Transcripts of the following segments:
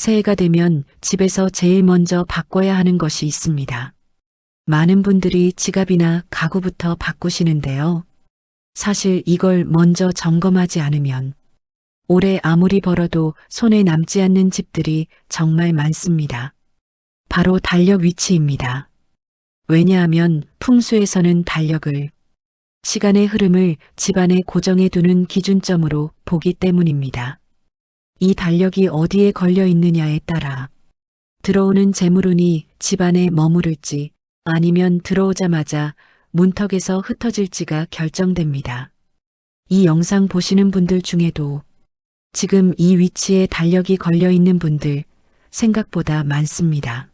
새해가 되면 집에서 제일 먼저 바꿔야 하는 것이 있습니다. 많은 분들이 지갑이나 가구부터 바꾸시는데요. 사실 이걸 먼저 점검하지 않으면 올해 아무리 벌어도 손에 남지 않는 집들이 정말 많습니다. 바로 달력 위치입니다. 왜냐하면 풍수에서는 달력을 시간의 흐름을 집안에 고정해 두는 기준점으로 보기 때문입니다. 이 달력이 어디에 걸려 있느냐에 따라 들어오는 재물운이 집안에 머무를지 아니면 들어오자마자 문턱에서 흩어질지가 결정됩니다. 이 영상 보시는 분들 중에도 지금 이 위치에 달력이 걸려 있는 분들 생각보다 많습니다.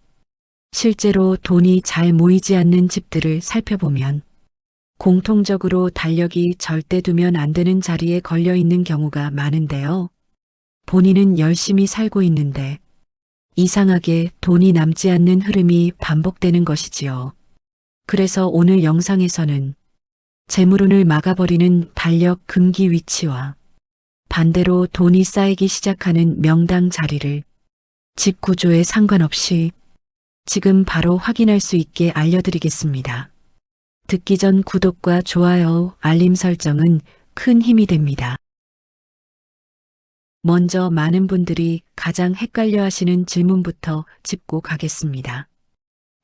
실제로 돈이 잘 모이지 않는 집들을 살펴보면 공통적으로 달력이 절대 두면 안 되는 자리에 걸려 있는 경우가 많은데요. 본인은 열심히 살고 있는데 이상하게 돈이 남지 않는 흐름이 반복되는 것이지요. 그래서 오늘 영상에서는 재물운을 막아버리는 달력 금기 위치와 반대로 돈이 쌓이기 시작하는 명당 자리를 집 구조에 상관없이 지금 바로 확인할 수 있게 알려드리겠습니다. 듣기 전 구독과 좋아요, 알림 설정은 큰 힘이 됩니다. 먼저 많은 분들이 가장 헷갈려 하시는 질문부터 짚고 가겠습니다.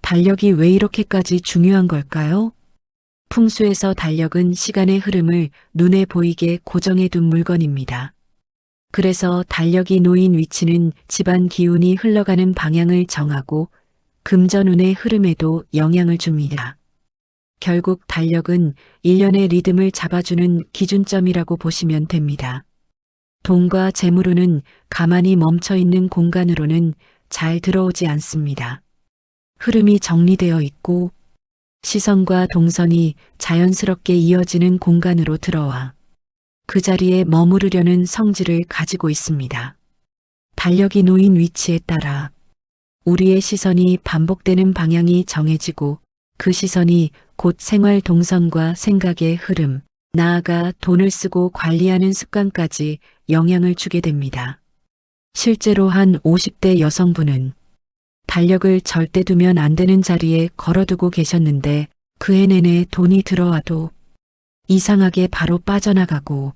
달력이 왜 이렇게까지 중요한 걸까요? 풍수에서 달력은 시간의 흐름을 눈에 보이게 고정해 둔 물건입니다. 그래서 달력이 놓인 위치는 집안 기운이 흘러가는 방향을 정하고 금전운의 흐름에도 영향을 줍니다. 결국 달력은 일련의 리듬을 잡아주는 기준점이라고 보시면 됩니다. 돈과 재물운은 가만히 멈춰 있는 공간으로는 잘 들어오지 않습니다. 흐름이 정리되어 있고 시선과 동선이 자연스럽게 이어지는 공간으로 들어와 그 자리에 머무르려는 성질을 가지고 있습니다. 달력이 놓인 위치에 따라 우리의 시선이 반복되는 방향이 정해지고 그 시선이 곧 생활 동선과 생각의 흐름, 나아가 돈을 쓰고 관리하는 습관까지 영향을 주게 됩니다. 실제로 한 50대 여성분은 달력을 절대 두면 안 되는 자리에 걸어두고 계셨는데 그해 내내 돈이 들어와도 이상하게 바로 빠져나가고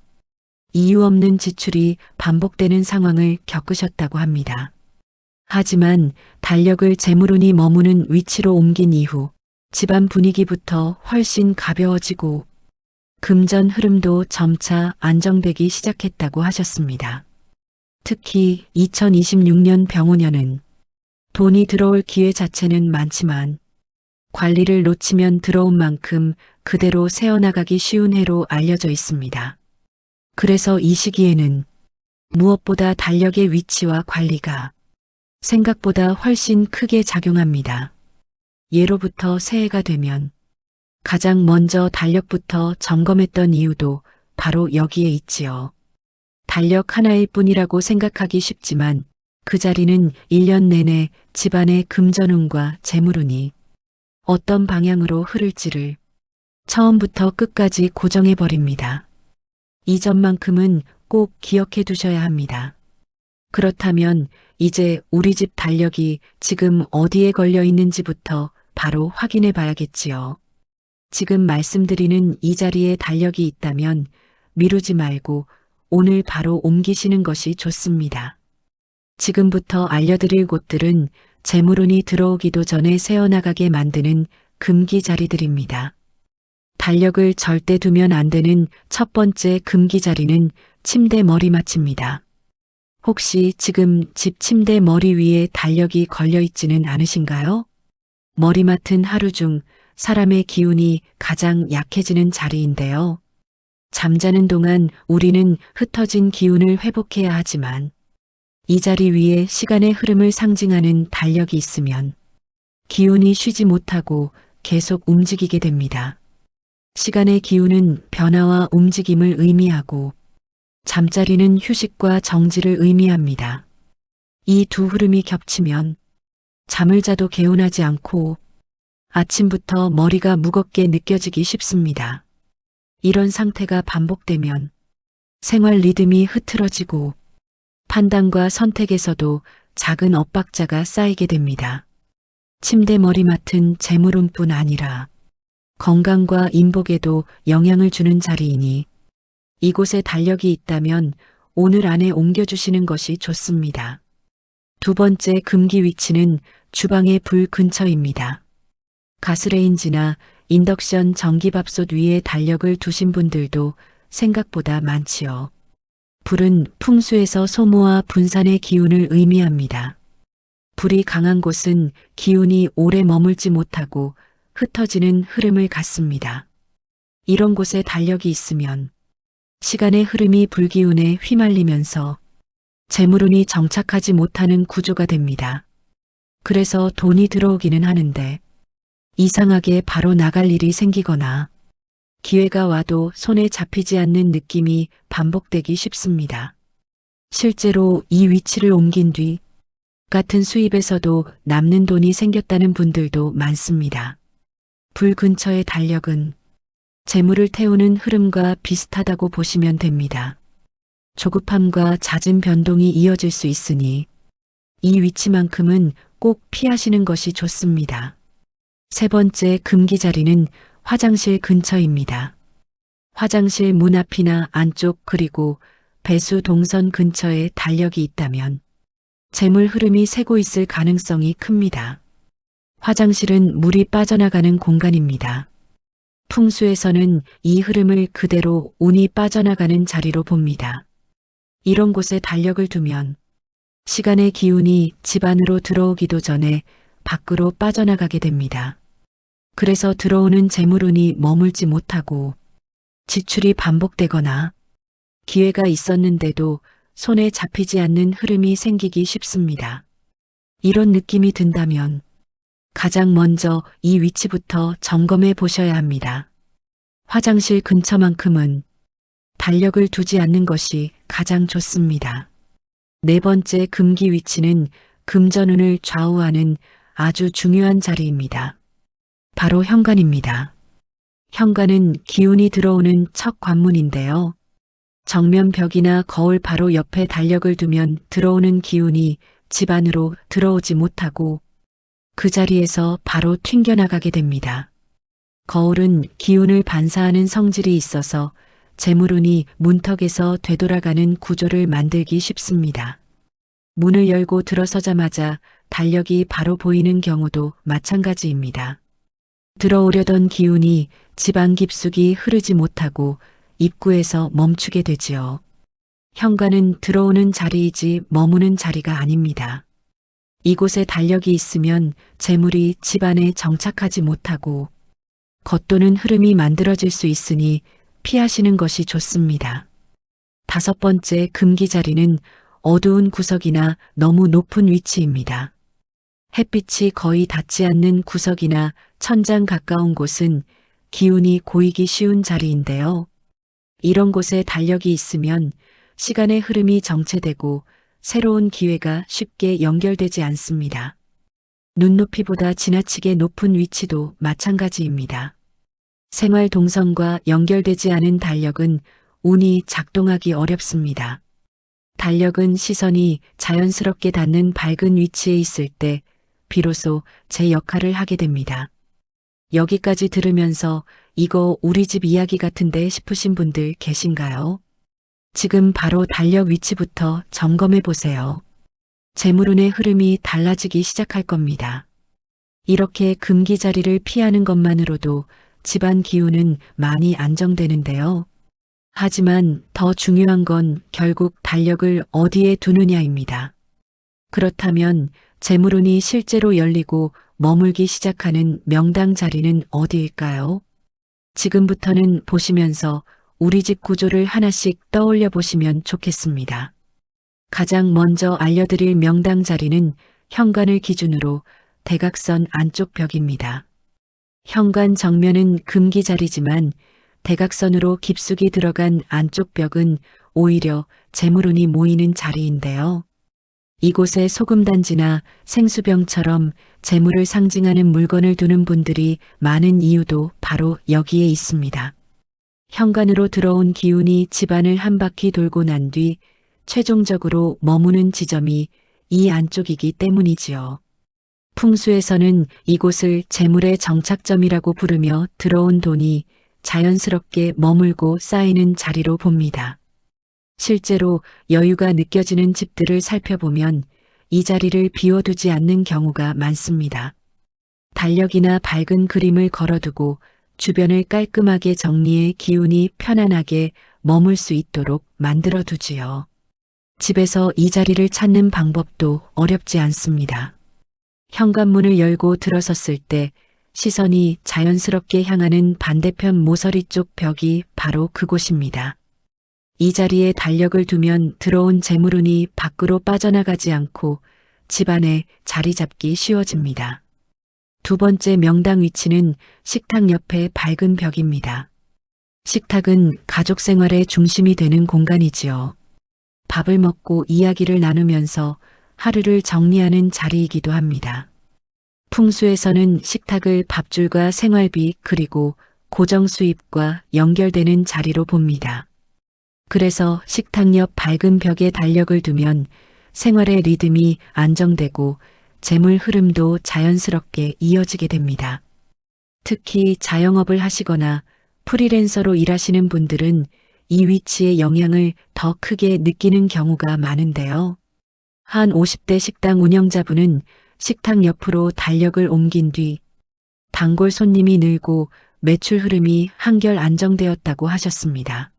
이유 없는 지출이 반복되는 상황을 겪으셨다고 합니다. 하지만 달력을 재물운이 머무는 위치로 옮긴 이후 집안 분위기부터 훨씬 가벼워지고 금전 흐름도 점차 안정되기 시작했다고 하셨습니다. 특히 2026년 병오년은 돈이 들어올 기회 자체는 많지만 관리를 놓치면 들어온 만큼 그대로 새어나가기 쉬운 해로 알려져 있습니다. 그래서 이 시기에는 무엇보다 달력의 위치와 관리가 생각보다 훨씬 크게 작용합니다. 예로부터 새해가 되면 가장 먼저 달력부터 점검했던 이유도 바로 여기에 있지요. 달력 하나일 뿐이라고 생각하기 쉽지만 그 자리는 1년 내내 집안의 금전운과 재물운이 어떤 방향으로 흐를지를 처음부터 끝까지 고정해버립니다. 이 점만큼은 꼭 기억해 두셔야 합니다. 그렇다면 이제 우리 집 달력이 지금 어디에 걸려 있는지부터 바로 확인해 봐야겠지요. 지금 말씀드리는 이 자리에 달력이 있다면 미루지 말고 오늘 바로 옮기시는 것이 좋습니다. 지금부터 알려드릴 곳들은 재물운이 들어오기도 전에 새어나가게 만드는 금기 자리들입니다. 달력을 절대 두면 안 되는 첫 번째 금기 자리는 침대 머리맡입니다. 혹시 지금 집 침대 머리 위에 달력이 걸려 있지는 않으신가요? 머리맡은 하루 중 사람의 기운이 가장 약해지는 자리인데요. 잠자는 동안 우리는 흩어진 기운을 회복해야 하지만 이 자리 위에 시간의 흐름을 상징하는 달력이 있으면 기운이 쉬지 못하고 계속 움직이게 됩니다. 시간의 기운은 변화와 움직임을 의미하고 잠자리는 휴식과 정지를 의미합니다. 이 두 흐름이 겹치면 잠을 자도 개운하지 않고 아침부터 머리가 무겁게 느껴지기 쉽습니다. 이런 상태가 반복되면 생활 리듬이 흐트러지고 판단과 선택에서도 작은 엇박자가 쌓이게 됩니다. 침대 머리맡은 재물운뿐 아니라 건강과 인복에도 영향을 주는 자리이니 이곳에 달력이 있다면 오늘 안에 옮겨주시는 것이 좋습니다. 두 번째 금기 위치는 주방의 불 근처입니다. 가스레인지나 인덕션 전기밥솥 위에 달력을 두신 분들도 생각보다 많지요. 불은 풍수에서 소모와 분산의 기운을 의미합니다. 불이 강한 곳은 기운이 오래 머물지 못하고 흩어지는 흐름을 갖습니다. 이런 곳에 달력이 있으면 시간의 흐름이 불기운에 휘말리면서 재물운이 정착하지 못하는 구조가 됩니다. 그래서 돈이 들어오기는 하는데 이상하게 바로 나갈 일이 생기거나 기회가 와도 손에 잡히지 않는 느낌이 반복되기 쉽습니다. 실제로 이 위치를 옮긴 뒤 같은 수입에서도 남는 돈이 생겼다는 분들도 많습니다. 불 근처의 달력은 재물을 태우는 흐름과 비슷하다고 보시면 됩니다. 조급함과 잦은 변동이 이어질 수 있으니 이 위치만큼은 꼭 피하시는 것이 좋습니다. 세 번째 금기 자리는 화장실 근처입니다. 화장실 문 앞이나 안쪽 그리고 배수 동선 근처에 달력이 있다면 재물 흐름이 새고 있을 가능성이 큽니다. 화장실은 물이 빠져나가는 공간입니다. 풍수에서는 이 흐름을 그대로 운이 빠져나가는 자리로 봅니다. 이런 곳에 달력을 두면 시간의 기운이 집 안으로 들어오기도 전에 밖으로 빠져나가게 됩니다. 그래서 들어오는 재물운이 머물지 못하고 지출이 반복되거나 기회가 있었는데도 손에 잡히지 않는 흐름이 생기기 쉽습니다. 이런 느낌이 든다면 가장 먼저 이 위치부터 점검해 보셔야 합니다. 화장실 근처만큼은 달력을 두지 않는 것이 가장 좋습니다. 네 번째 금기 위치는 금전운을 좌우하는 아주 중요한 자리입니다. 바로 현관입니다. 현관은 기운이 들어오는 첫 관문인데요. 정면 벽이나 거울 바로 옆에 달력을 두면 들어오는 기운이 집 안으로 들어오지 못하고 그 자리에서 바로 튕겨나가게 됩니다. 거울은 기운을 반사하는 성질이 있어서 재물운이 문턱에서 되돌아가는 구조를 만들기 쉽습니다. 문을 열고 들어서자마자 달력이 바로 보이는 경우도 마찬가지입니다. 들어오려던 기운이 집안 깊숙이 흐르지 못하고 입구에서 멈추게 되지요. 현관은 들어오는 자리이지 머무는 자리가 아닙니다. 이곳에 달력이 있으면 재물이 집안에 정착하지 못하고 겉도는 흐름이 만들어질 수 있으니 피하시는 것이 좋습니다. 다섯 번째 금기 자리는 어두운 구석이나 너무 높은 위치입니다. 햇빛이 거의 닿지 않는 구석이나 천장 가까운 곳은 기운이 고이기 쉬운 자리인데요. 이런 곳에 달력이 있으면 시간의 흐름이 정체되고 새로운 기회가 쉽게 연결되지 않습니다. 눈높이보다 지나치게 높은 위치도 마찬가지입니다. 생활 동선과 연결되지 않은 달력은 운이 작동하기 어렵습니다. 달력은 시선이 자연스럽게 닿는 밝은 위치에 있을 때 비로소 제 역할을 하게 됩니다. 여기까지 들으면서 이거 우리 집 이야기 같은데 싶으신 분들 계신가요? 지금 바로 달력 위치부터 점검해 보세요. 재물운의 흐름이 달라지기 시작할 겁니다. 이렇게 금기 자리를 피하는 것만으로도 집안 기운은 많이 안정되는데요. 하지만 더 중요한 건 결국 달력을 어디에 두느냐입니다. 그렇다면 재물운이 실제로 열리고 머물기 시작하는 명당 자리는 어디일까요? 지금부터는 보시면서 우리 집 구조를 하나씩 떠올려 보시면 좋겠습니다. 가장 먼저 알려드릴 명당 자리는 현관을 기준으로 대각선 안쪽 벽입니다. 현관 정면은 금기 자리지만 대각선으로 깊숙이 들어간 안쪽 벽은 오히려 재물운이 모이는 자리인데요. 이곳에 소금단지나 생수병처럼 재물을 상징하는 물건을 두는 분들이 많은 이유도 바로 여기에 있습니다. 현관으로 들어온 기운이 집안을 한 바퀴 돌고 난 뒤 최종적으로 머무는 지점이 이 안쪽이기 때문이지요. 풍수에서는 이곳을 재물의 정착점이라고 부르며 들어온 돈이 자연스럽게 머물고 쌓이는 자리로 봅니다. 실제로 여유가 느껴지는 집들을 살펴보면 이 자리를 비워두지 않는 경우가 많습니다. 달력이나 밝은 그림을 걸어두고 주변을 깔끔하게 정리해 기운이 편안하게 머물 수 있도록 만들어 두지요. 집에서 이 자리를 찾는 방법도 어렵지 않습니다. 현관문을 열고 들어섰을 때 시선이 자연스럽게 향하는 반대편 모서리 쪽 벽이 바로 그곳입니다. 이 자리에 달력을 두면 들어온 재물운이 밖으로 빠져나가지 않고 집안에 자리 잡기 쉬워집니다. 두 번째 명당 위치는 식탁 옆에 밝은 벽입니다. 식탁은 가족 생활의 중심이 되는 공간이지요. 밥을 먹고 이야기를 나누면서 하루를 정리하는 자리이기도 합니다. 풍수에서는 식탁을 밥줄과 생활비 그리고 고정 수입과 연결되는 자리로 봅니다. 그래서 식탁 옆 밝은 벽에 달력을 두면 생활의 리듬이 안정되고 재물 흐름도 자연스럽게 이어지게 됩니다. 특히 자영업을 하시거나 프리랜서로 일하시는 분들은 이 위치의 영향을 더 크게 느끼는 경우가 많은데요. 한 50대 식당 운영자분은 식탁 옆으로 달력을 옮긴 뒤 단골 손님이 늘고 매출 흐름이 한결 안정되었다고 하셨습니다.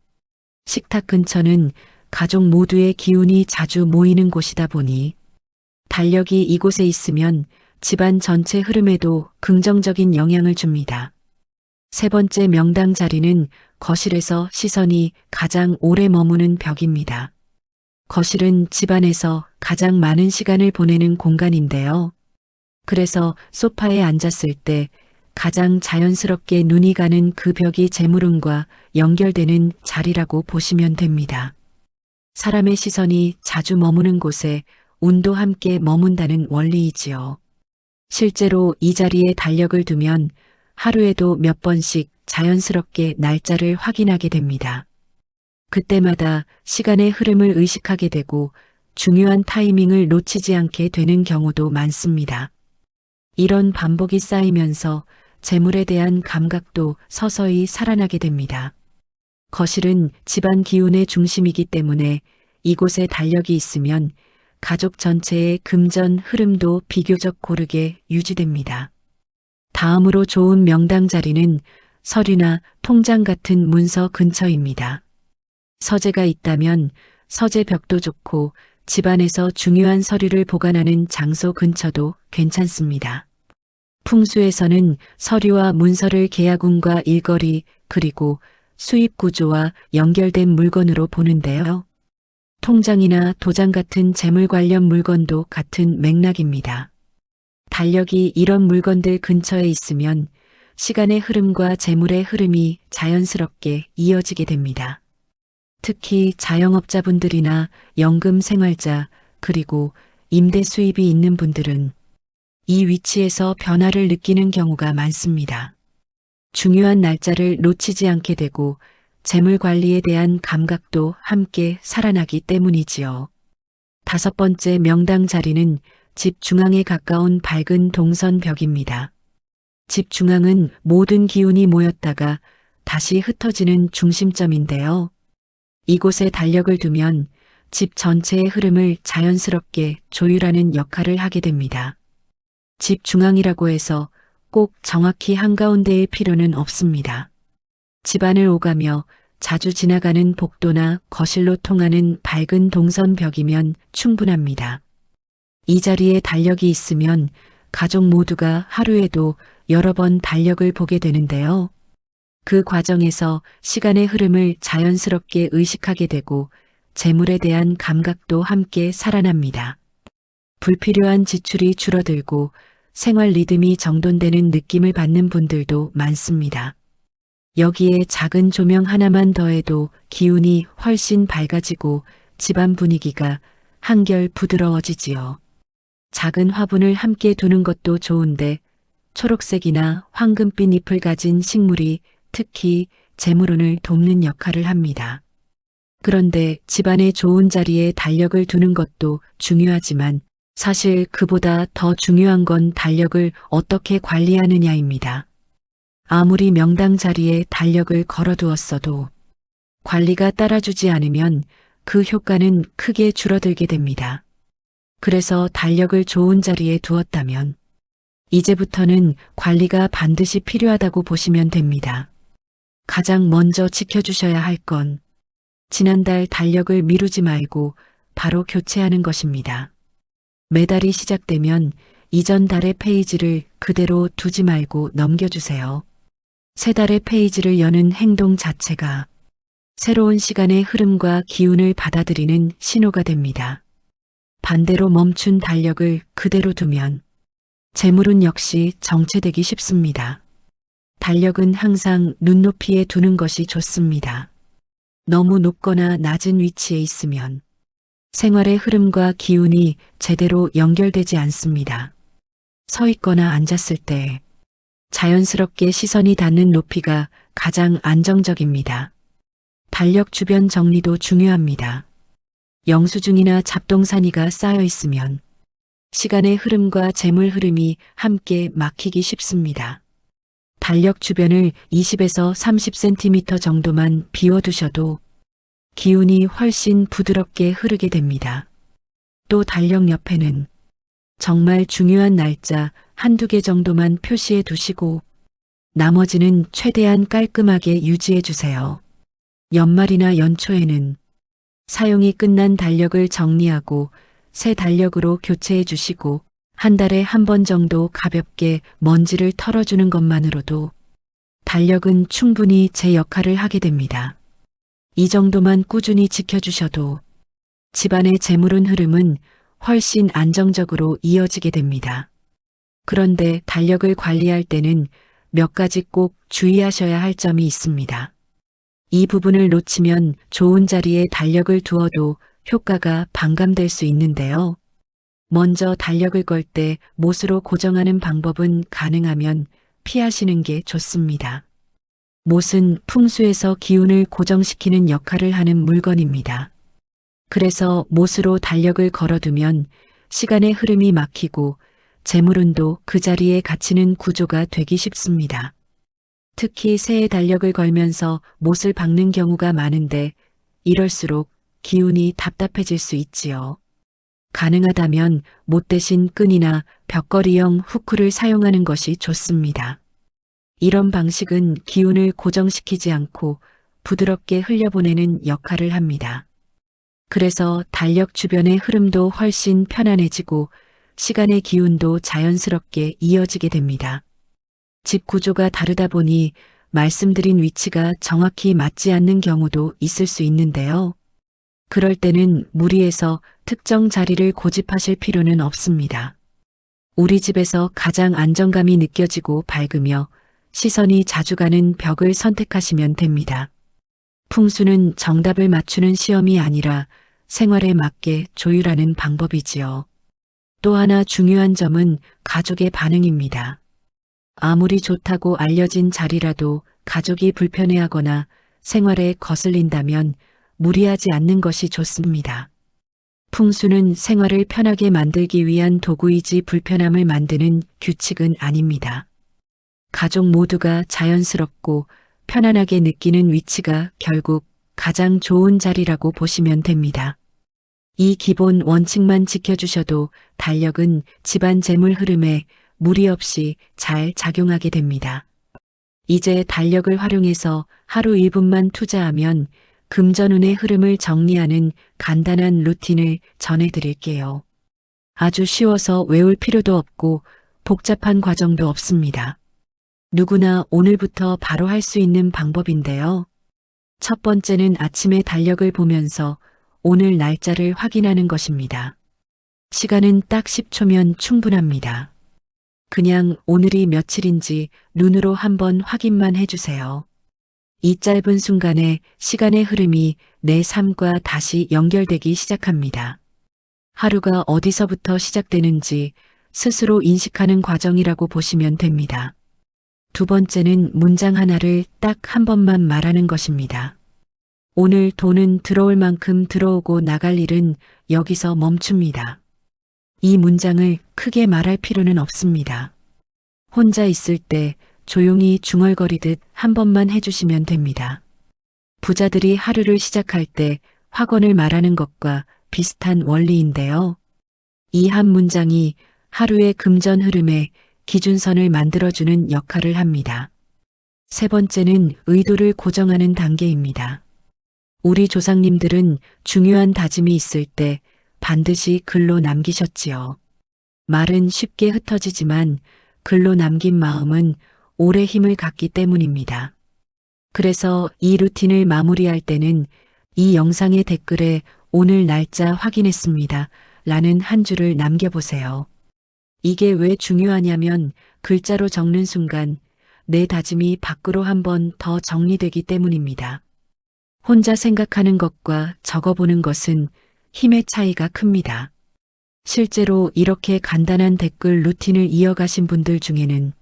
식탁 근처는 가족 모두의 기운이 자주 모이는 곳이다 보니 달력이 이곳에 있으면 집안 전체 흐름에도 긍정적인 영향을 줍니다. 세 번째 명당 자리는 거실에서 시선이 가장 오래 머무는 벽입니다. 거실은 집안에서 가장 많은 시간을 보내는 공간인데요. 그래서 소파에 앉았을 때 가장 자연스럽게 눈이 가는 그 벽이 재물운과 연결되는 자리라고 보시면 됩니다. 사람의 시선이 자주 머무는 곳에 운도 함께 머문다는 원리이지요. 실제로 이 자리에 달력을 두면 하루에도 몇 번씩 자연스럽게 날짜를 확인하게 됩니다. 그때마다 시간의 흐름을 의식하게 되고 중요한 타이밍을 놓치지 않게 되는 경우도 많습니다. 이런 반복이 쌓이면서 재물에 대한 감각도 서서히 살아나게 됩니다. 거실은 집안 기운의 중심이기 때문에 이곳에 달력이 있으면 가족 전체의 금전 흐름도 비교적 고르게 유지됩니다. 다음으로 좋은 명당 자리는 서류나 통장 같은 문서 근처입니다. 서재가 있다면 서재 벽도 좋고 집안에서 중요한 서류를 보관하는 장소 근처도 괜찮습니다. 풍수에서는 서류와 문서를 계약운과 일거리 그리고 수입 구조와 연결된 물건으로 보는데요. 통장이나 도장 같은 재물 관련 물건도 같은 맥락입니다. 달력이 이런 물건들 근처에 있으면 시간의 흐름과 재물의 흐름이 자연스럽게 이어지게 됩니다. 특히 자영업자분들이나 연금 생활자 그리고 임대 수입이 있는 분들은 이 위치에서 변화를 느끼는 경우가 많습니다. 중요한 날짜를 놓치지 않게 되고 재물 관리에 대한 감각도 함께 살아나기 때문이지요. 다섯 번째 명당 자리는 집 중앙에 가까운 밝은 동선 벽입니다. 집 중앙은 모든 기운이 모였다가 다시 흩어지는 중심점인데요. 이곳에 달력을 두면 집 전체의 흐름을 자연스럽게 조율하는 역할을 하게 됩니다. 집 중앙이라고 해서 꼭 정확히 한가운데일 필요는 없습니다. 집안을 오가며 자주 지나가는 복도나 거실로 통하는 밝은 동선 벽이면 충분합니다. 이 자리에 달력이 있으면 가족 모두가 하루에도 여러 번 달력을 보게 되는데요. 그 과정에서 시간의 흐름을 자연스럽게 의식하게 되고 재물에 대한 감각도 함께 살아납니다. 불필요한 지출이 줄어들고 생활 리듬이 정돈되는 느낌을 받는 분들도 많습니다. 여기에 작은 조명 하나만 더해도 기운이 훨씬 밝아지고 집안 분위기가 한결 부드러워지지요. 작은 화분을 함께 두는 것도 좋은데 초록색이나 황금빛 잎을 가진 식물이 특히 재물운을 돕는 역할을 합니다. 그런데 집안의 좋은 자리에 달력을 두는 것도 중요하지만 사실 그보다 더 중요한 건 달력을 어떻게 관리하느냐입니다. 아무리 명당 자리에 달력을 걸어두었어도 관리가 따라주지 않으면 그 효과는 크게 줄어들게 됩니다. 그래서 달력을 좋은 자리에 두었다면 이제부터는 관리가 반드시 필요하다고 보시면 됩니다. 가장 먼저 지켜주셔야 할 건 지난달 달력을 미루지 말고 바로 교체하는 것입니다. 매달이 시작되면 이전 달의 페이지를 그대로 두지 말고 넘겨주세요. 새 달의 페이지를 여는 행동 자체가 새로운 시간의 흐름과 기운을 받아들이는 신호가 됩니다. 반대로 멈춘 달력을 그대로 두면 재물운 역시 정체되기 쉽습니다. 달력은 항상 눈높이에 두는 것이 좋습니다. 너무 높거나 낮은 위치에 있으면 생활의 흐름과 기운이 제대로 연결되지 않습니다. 서 있거나 앉았을 때 자연스럽게 시선이 닿는 높이가 가장 안정적입니다. 달력 주변 정리도 중요합니다. 영수증이나 잡동사니가 쌓여 있으면 시간의 흐름과 재물 흐름이 함께 막히기 쉽습니다. 달력 주변을 20에서 30cm 정도만 비워두셔도 기운이 훨씬 부드럽게 흐르게 됩니다. 또 달력 옆에는 정말 중요한 날짜 한두 개 정도만 표시해 두시고 나머지는 최대한 깔끔하게 유지해 주세요. 연말이나 연초에는 사용이 끝난 달력을 정리하고 새 달력으로 교체해 주시고 한 달에 한 번 정도 가볍게 먼지를 털어주는 것만으로도 달력은 충분히 제 역할을 하게 됩니다. 이 정도만 꾸준히 지켜주셔도 집안의 재물운 흐름은 훨씬 안정적으로 이어지게 됩니다. 그런데 달력을 관리할 때는 몇 가지 꼭 주의하셔야 할 점이 있습니다. 이 부분을 놓치면 좋은 자리에 달력을 두어도 효과가 반감될 수 있는데요. 먼저 달력을 걸 때 못으로 고정하는 방법은 가능하면 피하시는 게 좋습니다. 못은 풍수에서 기운을 고정시키는 역할을 하는 물건입니다. 그래서 못으로 달력을 걸어두면 시간의 흐름이 막히고 재물운도 그 자리에 갇히는 구조가 되기 쉽습니다. 특히 새해 달력을 걸면서 못을 박는 경우가 많은데 이럴수록 기운이 답답해질 수 있지요. 가능하다면 못 대신 끈이나 벽걸이형 후크를 사용하는 것이 좋습니다. 이런 방식은 기운을 고정시키지 않고 부드럽게 흘려보내는 역할을 합니다. 그래서 달력 주변의 흐름도 훨씬 편안해지고 시간의 기운도 자연스럽게 이어지게 됩니다. 집 구조가 다르다 보니 말씀드린 위치가 정확히 맞지 않는 경우도 있을 수 있는데요. 그럴 때는 무리해서 특정 자리를 고집하실 필요는 없습니다. 우리 집에서 가장 안정감이 느껴지고 밝으며 시선이 자주 가는 벽을 선택하시면 됩니다. 풍수는 정답을 맞추는 시험이 아니라 생활에 맞게 조율하는 방법이지요. 또 하나 중요한 점은 가족의 반응입니다. 아무리 좋다고 알려진 자리라도 가족이 불편해하거나 생활에 거슬린다면 무리하지 않는 것이 좋습니다. 풍수는 생활을 편하게 만들기 위한 도구이지 불편함을 만드는 규칙은 아닙니다. 가족 모두가 자연스럽고 편안하게 느끼는 위치가 결국 가장 좋은 자리라고 보시면 됩니다. 이 기본 원칙만 지켜주셔도 달력은 집안 재물 흐름에 무리 없이 잘 작용하게 됩니다. 이제 달력을 활용해서 하루 1분만 투자하면 금전운의 흐름을 정리하는 간단한 루틴을 전해드릴게요. 아주 쉬워서 외울 필요도 없고 복잡한 과정도 없습니다. 누구나 오늘부터 바로 할 수 있는 방법인데요. 첫 번째는 아침에 달력을 보면서 오늘 날짜를 확인하는 것입니다. 시간은 딱 10초면 충분합니다. 그냥 오늘이 며칠인지 눈으로 한번 확인만 해주세요. 이 짧은 순간에 시간의 흐름이 내 삶과 다시 연결되기 시작합니다. 하루가 어디서부터 시작되는지 스스로 인식하는 과정이라고 보시면 됩니다. 두 번째는 문장 하나를 딱 한 번만 말하는 것입니다. 오늘 돈은 들어올 만큼 들어오고 나갈 일은 여기서 멈춥니다. 이 문장을 크게 말할 필요는 없습니다. 혼자 있을 때 조용히 중얼거리듯 한 번만 해주시면 됩니다. 부자들이 하루를 시작할 때 확언을 말하는 것과 비슷한 원리인데요. 이 한 문장이 하루의 금전 흐름에 기준선을 만들어주는 역할을 합니다. 세 번째는 의도를 고정하는 단계입니다. 우리 조상님들은 중요한 다짐이 있을 때 반드시 글로 남기셨지요. 말은 쉽게 흩어지지만 글로 남긴 마음은 오래 힘을 갖기 때문입니다. 그래서 이 루틴을 마무리할 때는 이 영상의 댓글에 오늘 날짜 확인했습니다. 라는 한 줄을 남겨보세요. 이게 왜 중요하냐면 글자로 적는 순간 내 다짐이 밖으로 한 번 더 정리되기 때문입니다. 혼자 생각하는 것과 적어보는 것은 힘의 차이가 큽니다. 실제로 이렇게 간단한 댓글 루틴을 이어가신 분들 중에는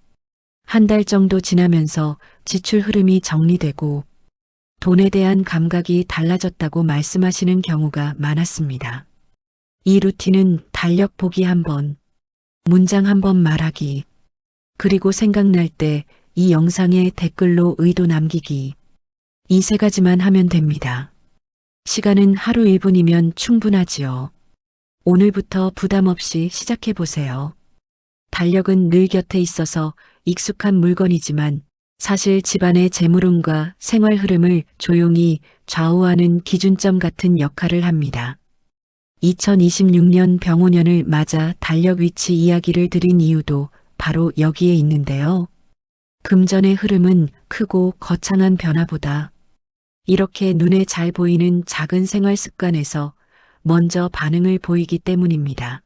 한 달 정도 지나면서 지출 흐름이 정리되고 돈에 대한 감각이 달라졌다고 말씀하시는 경우가 많았습니다. 이 루틴은 달력 보기 한 번, 문장 한 번 말하기, 그리고 생각날 때 이 영상에 댓글로 의도 남기기, 이 세 가지만 하면 됩니다. 시간은 하루 1분이면 충분하지요. 오늘부터 부담 없이 시작해 보세요. 달력은 늘 곁에 있어서 익숙한 물건이지만 사실 집안의 재물운과 생활 흐름을 조용히 좌우하는 기준점 같은 역할을 합니다. 2026년 병오년을 맞아 달력 위치 이야기를 드린 이유도 바로 여기에 있는데요. 금전의 흐름은 크고 거창한 변화보다 이렇게 눈에 잘 보이는 작은 생활 습관에서 먼저 반응을 보이기 때문입니다.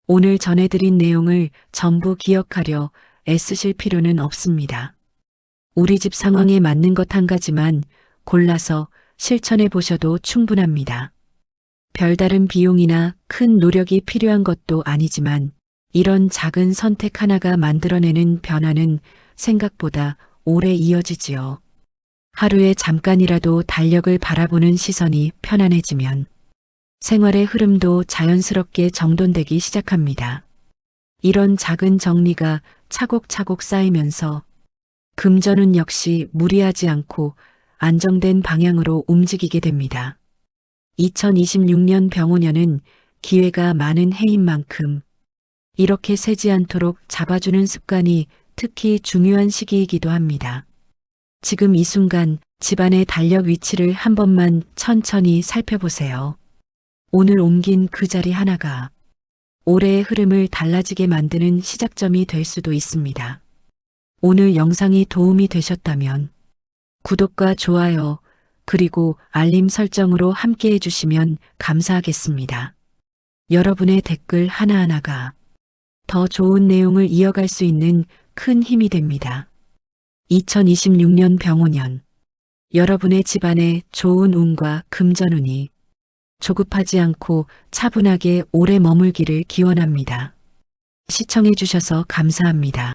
오늘 전해드린 내용을 전부 기억하려 애쓰실 필요는 없습니다. 우리 집 상황에 맞는 것 한 가지만 골라서 실천해 보셔도 충분합니다. 별다른 비용이나 큰 노력이 필요한 것도 아니지만 이런 작은 선택 하나가 만들어내는 변화는 생각보다 오래 이어지지요. 하루에 잠깐이라도 달력을 바라보는 시선이 편안해지면 생활의 흐름도 자연스럽게 정돈되기 시작합니다. 이런 작은 정리가 차곡차곡 쌓이면서 금전운 역시 무리하지 않고 안정된 방향으로 움직이게 됩니다. 2026년 병오년은 기회가 많은 해인 만큼 이렇게 새지 않도록 잡아주는 습관이 특히 중요한 시기이기도 합니다. 지금 이 순간 집안의 달력 위치를 한 번만 천천히 살펴보세요. 오늘 옮긴 그 자리 하나가 올해의 흐름을 달라지게 만드는 시작점이 될 수도 있습니다. 오늘 영상이 도움이 되셨다면 구독과 좋아요 그리고 알림 설정으로 함께 해주시면 감사하겠습니다. 여러분의 댓글 하나하나가 더 좋은 내용을 이어갈 수 있는 큰 힘이 됩니다. 2026년 병오년 여러분의 집안에 좋은 운과 금전운이 조급하지 않고 차분하게 오래 머물기를 기원합니다. 시청해 주셔서 감사합니다.